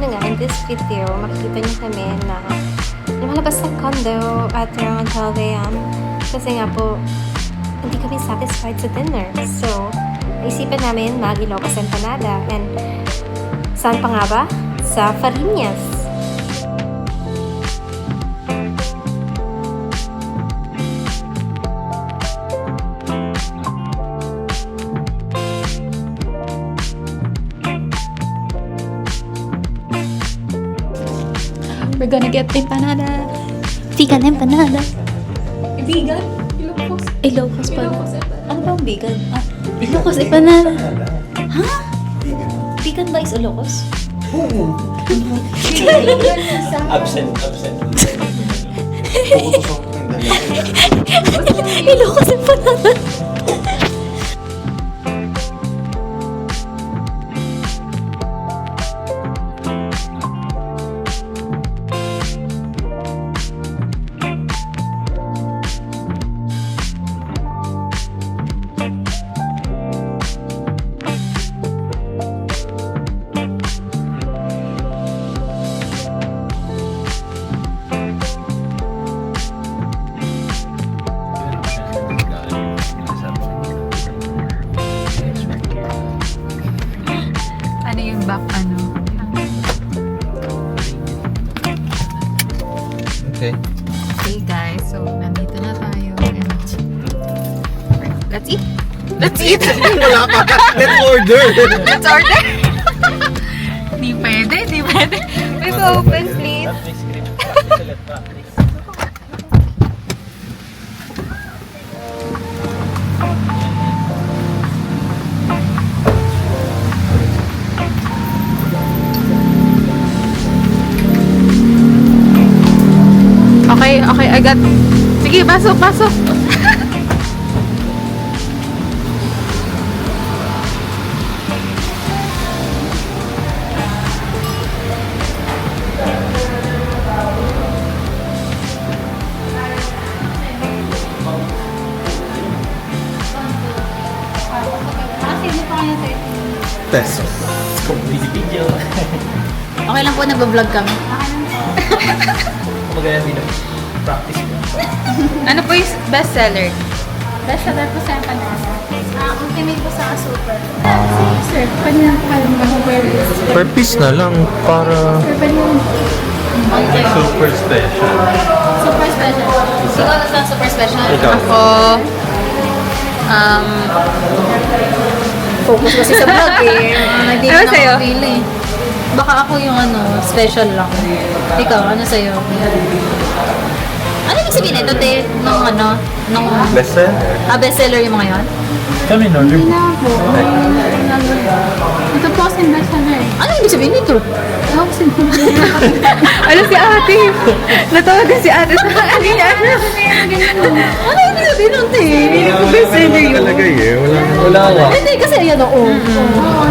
na nga, in this video, makikita niyo kami na lumalabas ng condo at around 12 a.m. Kasi nga po, hindi kami satisfied sa dinner. So, naisipan namin mag-Ilocos Empanada. And saan pa nga ba? Sa Fariñas. We're gonna get empanada. Vegan empanada. Vegan? Ilocos? Ilocos pa. Ilocos Ano ba ang vegan? Ah, Ilocos empanada. Ha? Vegan ba is Ilocos? Absent. Ilocos empanada. Ano yung back ano? Okay. Okay guys, so nandito na tayo. And let's eat! Let's eat! Wala pa. Let's order. Let's order! Di pwede. Please open, please. Okay, I got... Sige, pasok! Peso. Okay lang po, nag-vlog kami. Maganda din ang practice mo. Ano po yung bestseller? Bestseller po sa empanada. Ultimate po sa super. Sir, pwede na Per piece na lang para super special. Super special. Ikaw na sa super special. Ikaw. Ako, Focus kasi sa vlog eh. Hindi Ano na sa'yo? nakapili. Baka ako yung special lang. Ikaw, ano sa'yo? Ano yung sabihin ito, te? Nung Bestseller. bestseller yung mga yun? Kami in order. ito po kasi bestseller. Ano yung sabihin nito? Ano si ate? Natawagan si ate sa akin niya. Ano yung sabihin nun, te? Bestseller yun. Talaga eh. Wala nga. Hindi, kasi ayan o.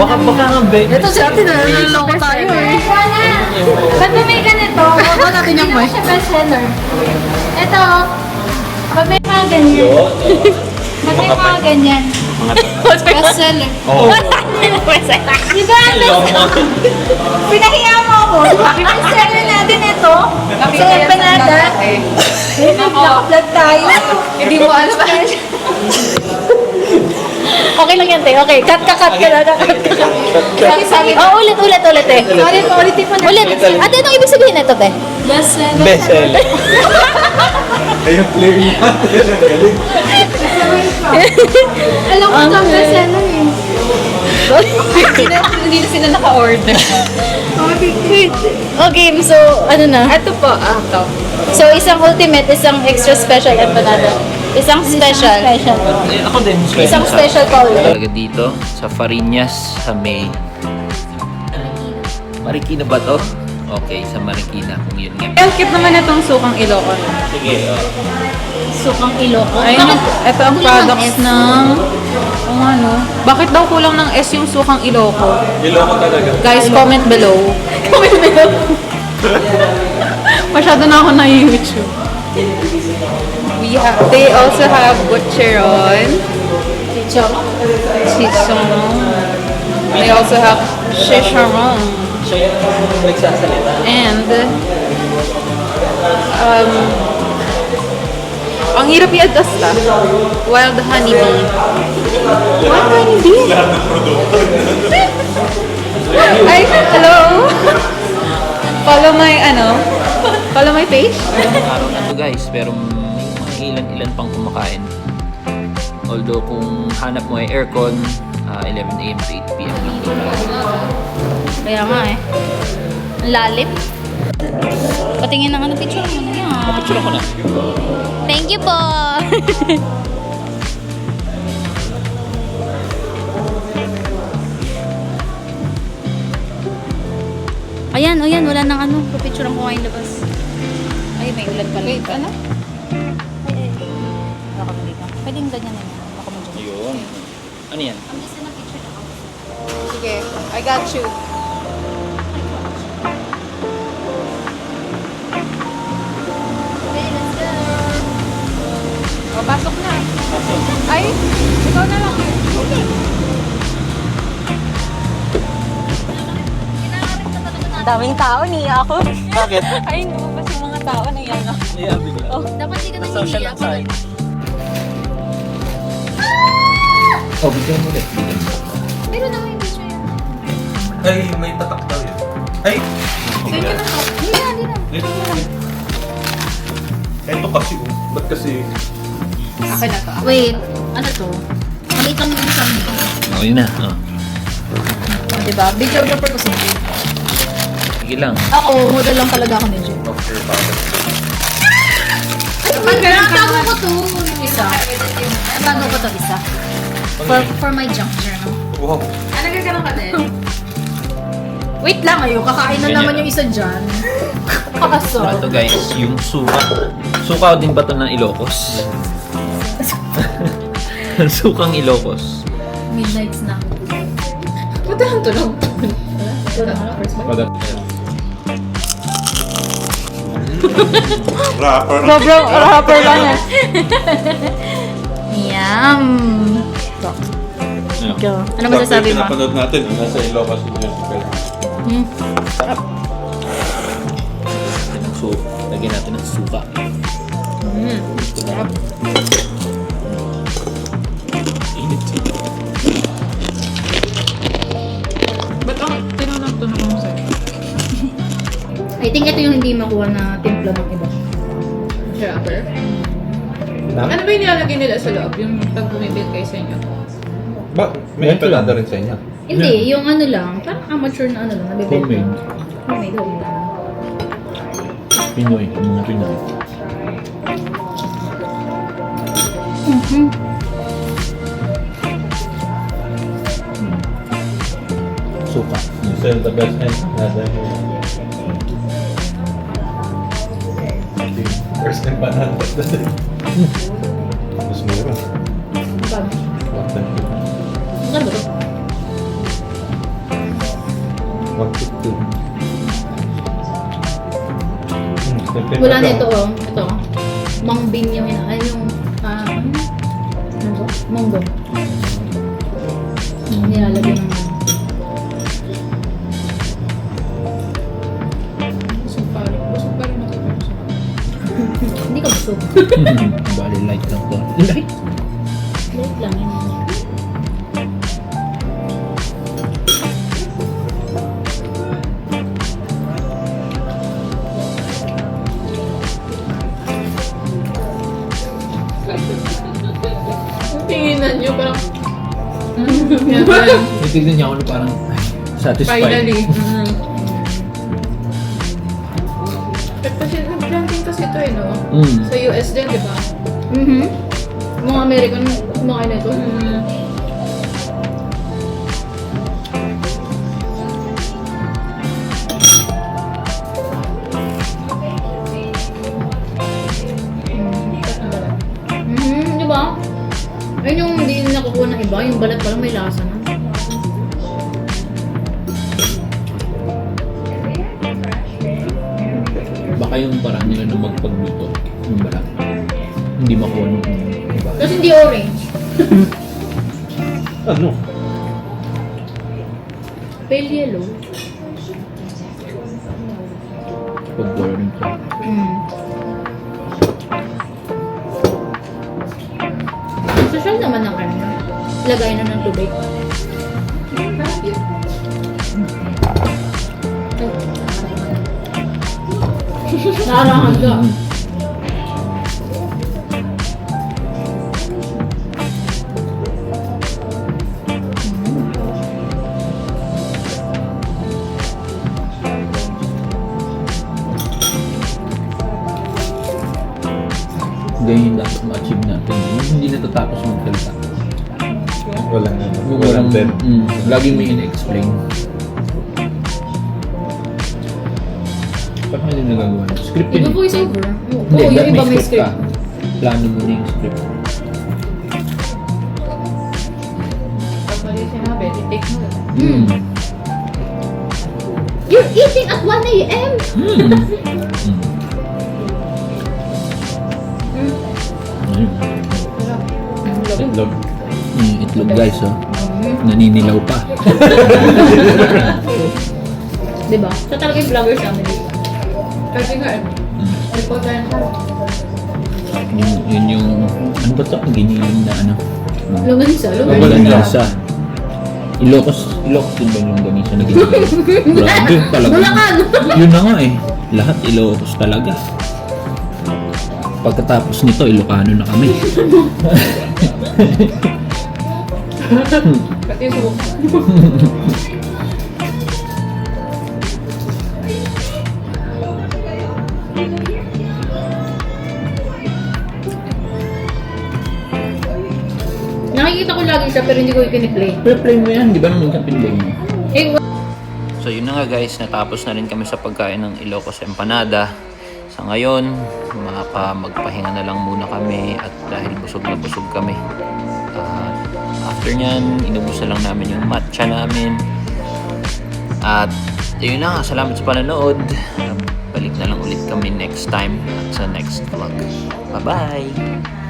Baka nga Ito si ate na naliloko tayo eh. Ba't ba may ganito? Baka natin yung Hindi mic. ko siya bestseller. Ito, ba't may mga ganyan? Ba't may mga ganyan? Bestseller. Oo. Di ba? Pinahiya mo ako. Bestseller natin ito. Sa empanada. Naka-vlog tayo. Hindi mo alam. Okay lang yan, te. Okay, cut ka na. Oh, ulit eh. Sorry po, ulitin mo na. Ulit. Ate, anong ibig sabihin nito, te? Bestseller. Bestseller. Ayun, clear niya. Galing. Alam ko ito ang bestseller eh. Hindi na sila naka-order. Okay, so, ano na? Ito po, ito. So, isang ultimate, isang extra special empanada. Isang special. Ako din. Isang special pa ulit. Talaga dito sa Fariñas sa May. Marikina ba to? Okay, sa Marikina kung yun nga. Ang cute naman itong sukang Ilocos. Sige, Sukang Ilocos. Ayun, ito ang Kulang ng products S. ng... Kung ano. Bakit daw kulang ng S yung sukang Ilocos? Iloko talaga. Guys, comment below. Comment below. Masyado na ako na YouTube. They also have butcheron, chichon. They also have chicharron. And, ang hirap i-adjust Wild honeybee. Wild honeybee? Ay, hello! Follow my page? Araw na to guys, pero may mga ilan-ilan pang kumakain. Although kung hanap mo ay aircon, 11 AM to 8 PM lang to. Kaya nga eh. Ang lalim. Patingin ng ano, picture mo na yan. Picture ko na. Thank you po! Ayan, o yan, wala nang ano. Papicturean ko ngayon labas. Ay, may ulan pala. Wait, ano? Baka mo dito. Pwedeng ganyan na yan. Baka mo dyan. Yun. Ano yan? Ang gusto ng picture na ako. Sige, I got you. Okay, let's go! O, pasok na. Ay, ikaw na lang. Okay. Ang daming tao, niya ako. Bakit? Ay, lumabas yung mga tao na yan. Yeah, bigla. Oh, dapat di ka na Social hinihiya. anxiety. Oh, bigyan mo ulit. Bigyan mo. Pero naman yung picture yun. Ay, may tatak daw yun. Ay! Hindi na. Ito kasi, ba't kasi... Akin na to. Wait, ano to? Maliit lang yung isang. Okay na. Oh. Diba? Videographer ko si Jay. Sige lang. Ako, model lang talaga ako ni Jay. Tago ko to. Isa. Tago ko to isa. For my junk journal. Wow. Ano gagano'n ka din? Wait lang, ayo. Kakain na Ganyan. naman yung isa dyan. Kakaso. Ito guys, yung suka. Suka din ba ito ng Ilocos? Sukang Ilocos. Midnight snack. Ba't ang tulog? Rapper. Sobrang rapper lang eh. Yum! Go. Ano masasabi mo? Pinapanood natin, nasa Ilocos Musical. So, lagyan natin ng suka. Init. Ba't ang tinunod-tunog mo sa'yo? I think ito yung hindi makuha na timpla ng iba. Wrapper? Ano ba yung nilalagay nila sa loob? Yung pag bumibil kayo sa inyo? Ba, may empanada rin sa inyo. Hindi, yung ano lang, parang amateur na ano lang, nabibenta. Homemade, homemade. Pinoy, mga Pinoy. Suka. You sell the best empanada here. First empanada. Mas mura. Ano ba ito? 150. Wala na ito oh. Ito. Mangbin yung ay yung ano ba? Monggo. Nilalagay ng Busog pa rin ako. hindi ka busog. Bali, light lang to. Light? Light lang yun. Tinginan nyo parang... Titignan niya ako na parang satisfied. Finally. Kasi nag-planting kasi ito eh, no? Sa US din, di ba? Mga American kumakain na ito. Di ba? Ayun yung hindi nakukuha ng iba, yung balat pa lang may lasa na. Baka yung parang nila na magpagluto ng balat. Hindi makuha ng iba. Tapos hindi orange. Ano? Pale yellow. Pag boring ka. Social naman ng ano. Lagay na ng tubig. Narahan ka. Ganyan dapat ma-achieve natin. Yung hindi natatapos magsalita. Walang ano. Yung Walang dead. laging may in-explain. Bakit hindi nagagawa? Script Iba yun. voice over. Hindi, Oo, yung dapat iba may ka. script. Plano mo na yung script. Pag mali sinabi, take mo lang. You're eating at 1 a.m. Itlog. Itlog guys, oh. Naninilaw pa. Diba? So talaga yung vlogger family. Kasi nga, report tayo na tayo. Yun yung, ano ba ito? Giniling na ano? Lumansa, Walang lasa. Ilocos din ba yung ganisa na giniling? Grabe talaga. Bulacan! Yun na nga eh. Lahat Ilocos talaga. Pagkatapos nito, Ilocano na kami. Pati yung suko. Nakikita ko lagi siya pero hindi ko i-play. Play mo yan, di ba naman sa pinlay mo? Eh, So yun na nga guys, natapos na rin kami sa pagkain ng Ilocos Empanada. Sa ngayon, magpahinga na lang muna kami at dahil busog na busog kami. After nyan, inubos na lang namin yung matcha namin. At yun na nga, salamat sa panonood. Balik na lang ulit kami next time at sa next vlog. Bye-bye!